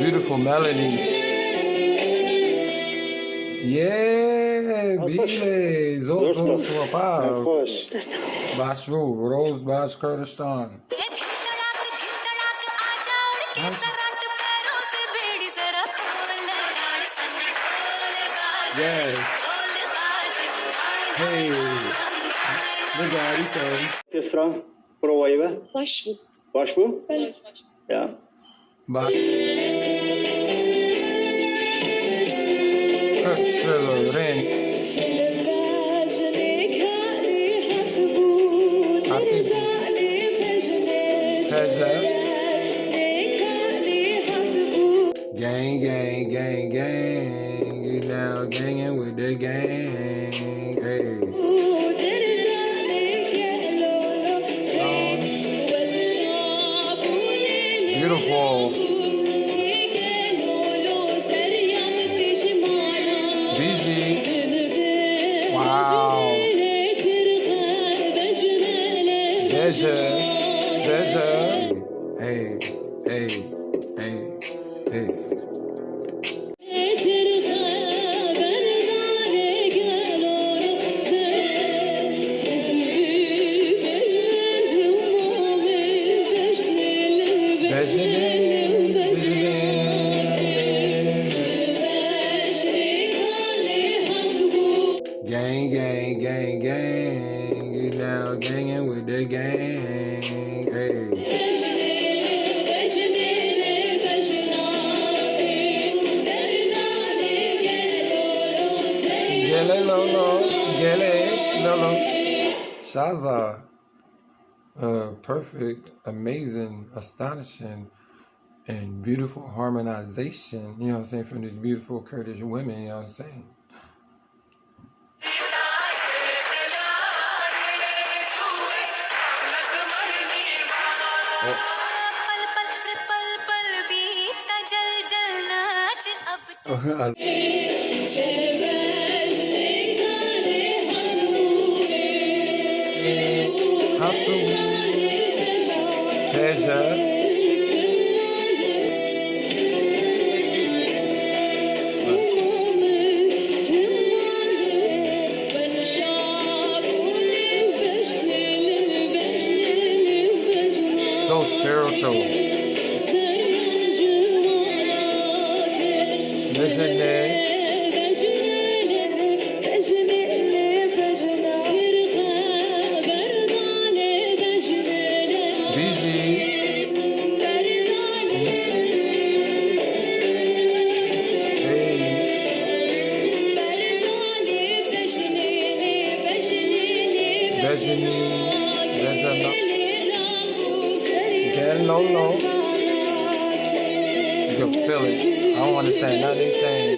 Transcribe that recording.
Beautiful melodies. Yeah, bile. Zor konusuna paz. خوش Başvu, Rose Baş Kurdistan. Yes. Hey. Nagari say. किस तरह प्रोवाइव है Başvur. वाशबू Evet. या Bak. Kırçılırın. Teze. Gang, gang, gang, gang. You now ganging with the gang. Hey. Beautiful. Busy. Wow. Beje. Beje. Hey. Hey. Hey. Hey. Bejenin. Bejenin. Gang, gang, gang, gang. You now ganging with the gang. Hey. Gele lolo, gele lolo. Shaza. Perfect, amazing, astonishing, and beautiful harmonization, you know what I'm saying, from these beautiful Kurdish women, you know what I'm saying? Hasu, Teja, so spiritual. Visionary. Busy. Hey. Bejani. Bejana. Get low, low. You can feel it. I don't understand nothing they saying.